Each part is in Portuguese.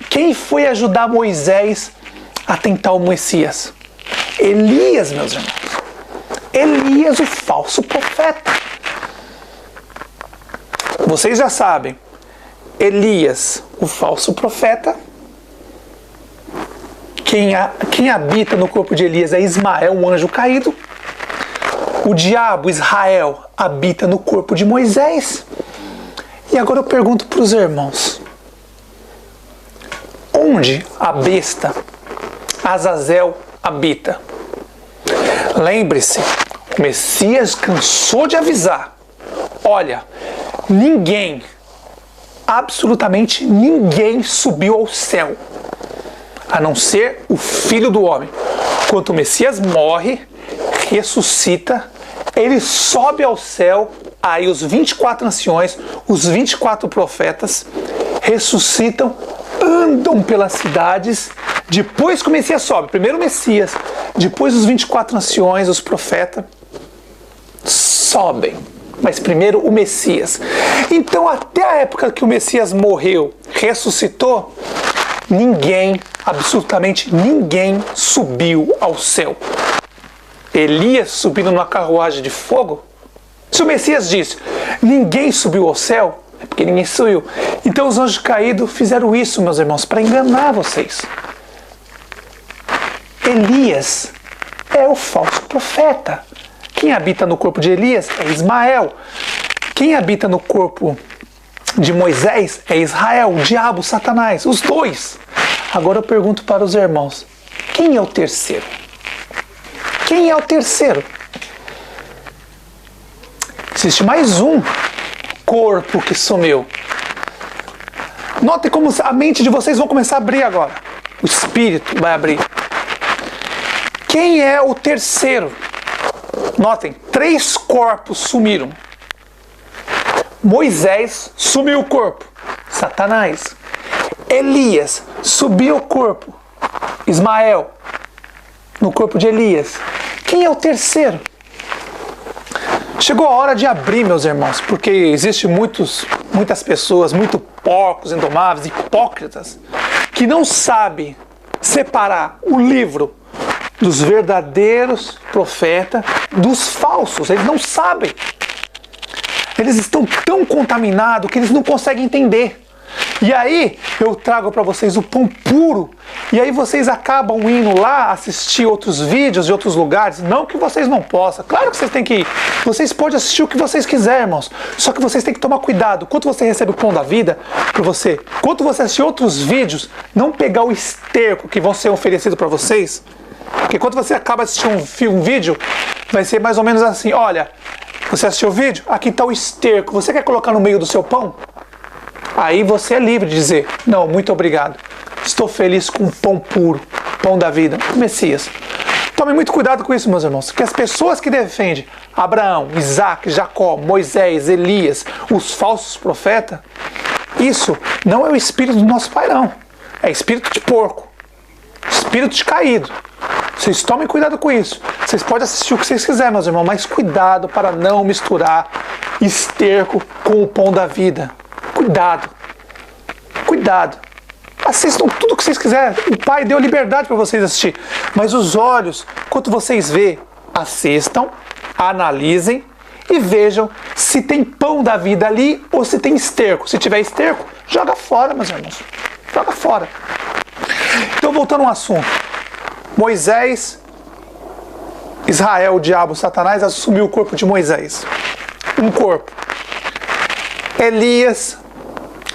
Quem foi ajudar Moisés a tentar o Messias? Elias, meus irmãos. Elias, o falso profeta. Vocês já sabem, Elias, o falso profeta. Quem habita no corpo de Elias é Ismael, um anjo caído. O diabo, Israel, habita no corpo de Moisés. E agora eu pergunto para os irmãos: onde a besta Azazel habita? Lembre-se, o Messias cansou de avisar: olha, ninguém, absolutamente ninguém subiu ao céu, a não ser o Filho do Homem. Quando o Messias morre, ressuscita, ele sobe ao céu, aí os 24 anciões, os 24 profetas, ressuscitam, andam pelas cidades, depois que o Messias sobe, primeiro o Messias, depois os 24 anciões, os profetas, sobem, mas primeiro o Messias. Então até a época que o Messias morreu, ressuscitou, ninguém, absolutamente ninguém subiu ao céu. Elias subindo numa carruagem de fogo? Se o Messias disse, ninguém subiu ao céu, é porque ninguém subiu. Então os anjos caídos fizeram isso, meus irmãos, para enganar vocês. Elias é o falso profeta. Quem habita no corpo de Elias é Ismael. Quem habita no corpo de Moisés é Israel, o diabo, Satanás, os dois. Agora eu pergunto para os irmãos, quem é o terceiro? Quem é o terceiro? Existe mais um corpo que sumiu. Notem como a mente de vocês vão começar a abrir agora. O espírito vai abrir. Quem é o terceiro? Notem, 3 corpos sumiram. Moisés sumiu o corpo. Satanás. Elias subiu o corpo. Ismael no corpo de Elias. Quem é o terceiro? Chegou a hora de abrir, meus irmãos, porque existe muitas pessoas, muito porcos, indomáveis, hipócritas, que não sabem separar o livro dos verdadeiros profetas dos falsos. Eles não sabem. Eles estão tão contaminados que eles não conseguem entender. E aí eu trago para vocês o pão puro. E aí vocês acabam indo lá assistir outros vídeos de outros lugares. Não que vocês não possam. Claro que vocês têm que ir. Vocês podem assistir o que vocês quiserem, irmãos. Só que vocês têm que tomar cuidado. Quando você recebe o pão da vida para você, quando você assistir outros vídeos, não pegar o esterco que vão ser oferecidos para vocês. Porque quando você acaba assistindo um vídeo, vai ser mais ou menos assim: olha, você assistiu o vídeo? Aqui está o esterco. Você quer colocar no meio do seu pão? Aí você é livre de dizer: não, muito obrigado. Estou feliz com o pão puro, pão da vida, o Messias. Tome muito cuidado com isso, meus irmãos, que as pessoas que defendem Abraão, Isaac, Jacó, Moisés, Elias, os falsos profetas, isso não é o espírito do nosso Pai, não. É espírito de porco, espírito de caído. Vocês tomem cuidado com isso. Vocês podem assistir o que vocês quiserem, meus irmãos, mas cuidado para não misturar esterco com o pão da vida. Cuidado. Cuidado. Assistam tudo o que vocês quiserem. O Pai deu liberdade para vocês assistir. Mas os olhos, quando vocês vê, assistam, analisem e vejam se tem pão da vida ali ou se tem esterco. Se tiver esterco, joga fora, meus irmãos. Joga fora. Então, voltando ao assunto. Moisés, Israel, o diabo, Satanás assumiu o corpo de Moisés. Um corpo. Elias,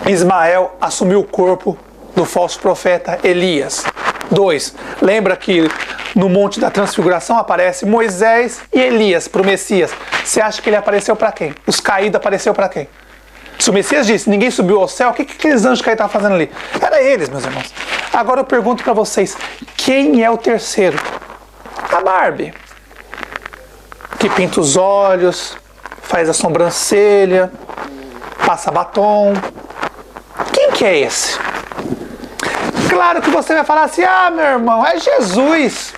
Ismael assumiu o corpo do falso profeta Elias. 2. Lembra que no Monte da Transfiguração aparece Moisés e Elias para o Messias. Você acha que ele apareceu para quem? Os caídos apareceu para quem? Se o Messias disse, ninguém subiu ao céu, o que aqueles anjos caídos estavam fazendo ali? Era eles, meus irmãos. Agora eu pergunto para vocês, quem é o terceiro? A Barbie. Que pinta os olhos, faz a sobrancelha, passa batom. Quem que é esse? Claro que você vai falar assim: ah, meu irmão, é Jesus.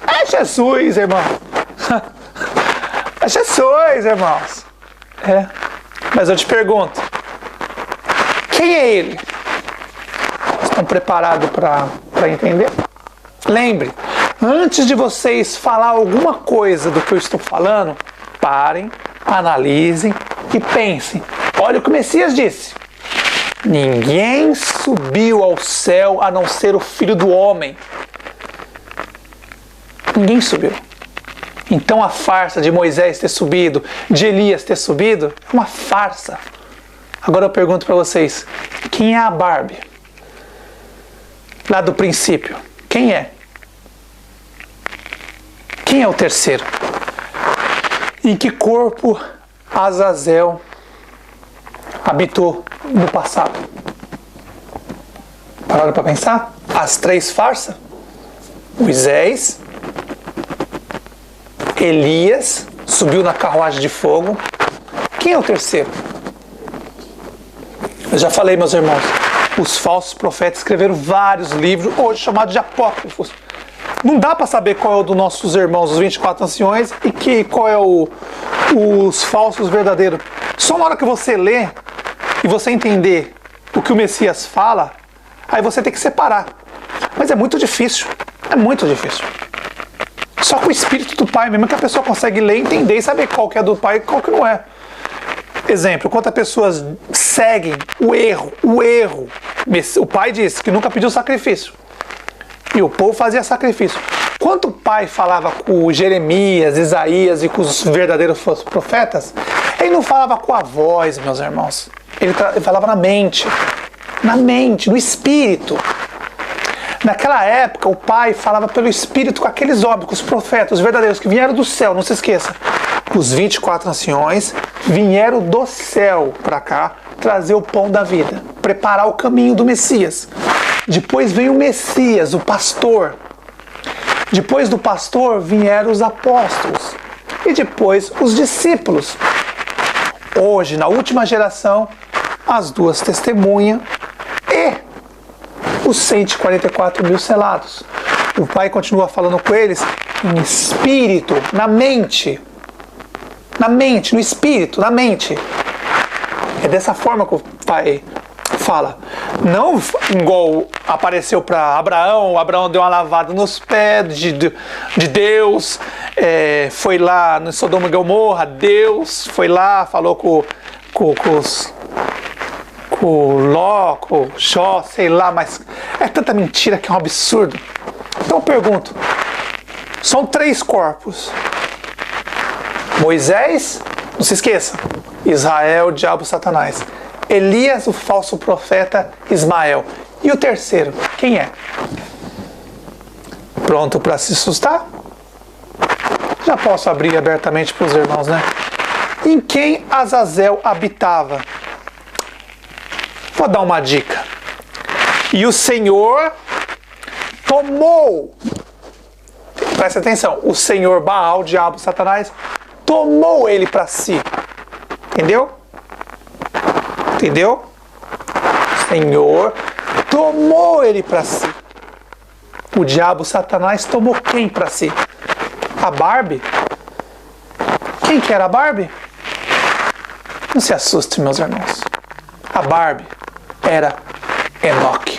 É Jesus, irmão. É Jesus, irmãos. É. Mas eu te pergunto, quem é ele? Estão preparados para entender? Lembre, antes de vocês falar alguma coisa do que eu estou falando, parem, analisem e pensem. Olha o que o Messias disse. Ninguém subiu ao céu a não ser o Filho do Homem. Ninguém subiu. Então a farsa de Moisés ter subido, de Elias ter subido, é uma farsa. Agora eu pergunto para vocês, quem é a Barbie? Lá do princípio, quem é? Quem é o terceiro? Em que corpo Azazel habitou no passado? Pararam para pensar? As três farsas? Moisés, Elias subiu na carruagem de fogo. Quem é o terceiro? Eu já falei, meus irmãos, os falsos profetas escreveram vários livros, hoje chamados de apócrifos. Não dá para saber qual é o dos nossos irmãos, os 24 anciões, e qual é os falsos verdadeiros. Só na hora que você lê e você entender o que o Messias fala, aí você tem que separar. Mas é muito difícil. É muito difícil. Só com o Espírito do Pai mesmo que a pessoa consegue ler, entender e saber qual que é do Pai e qual que não é. Exemplo, quantas pessoas seguem o erro. O Pai disse que nunca pediu sacrifício. E o povo fazia sacrifício. Quanto o Pai falava com Jeremias, Isaías e com os verdadeiros profetas, ele não falava com a voz, meus irmãos. Ele falava na mente, no Espírito. Naquela época, o Pai falava pelo Espírito com aqueles homens, com os profetas, os verdadeiros, que vieram do céu, não se esqueça. Os 24 anciões vieram do céu para cá trazer o pão da vida, preparar o caminho do Messias. Depois veio o Messias, o pastor. Depois do pastor vieram os apóstolos. E depois os discípulos. Hoje, na última geração, as duas testemunhas e os 144 mil selados. O Pai continua falando com eles em espírito, na mente, no espírito, na mente. É dessa forma que o Pai fala. Não igual apareceu para Abraão, Abraão deu uma lavada nos pés de Deus, foi lá no Sodoma e Gomorra, Deus foi lá, falou com Ló, com Jó, sei lá, mas é tanta mentira que é um absurdo. Então eu pergunto, são três corpos. Moisés, não se esqueça, Israel, diabo, Satanás. Elias, o falso profeta, Ismael. E o terceiro, quem é? Pronto para se assustar? Já posso abrir abertamente para os irmãos, né? Em quem Azazel habitava? Vou dar uma dica. E o Senhor tomou, presta atenção, o Senhor Baal, diabo, Satanás, tomou ele para si. Entendeu? Entendeu? O Senhor tomou ele para si. O diabo, Satanás, tomou quem para si? A Barbie? Quem que era a Barbie? Não se assuste, meus irmãos. A Barbie era Enoque.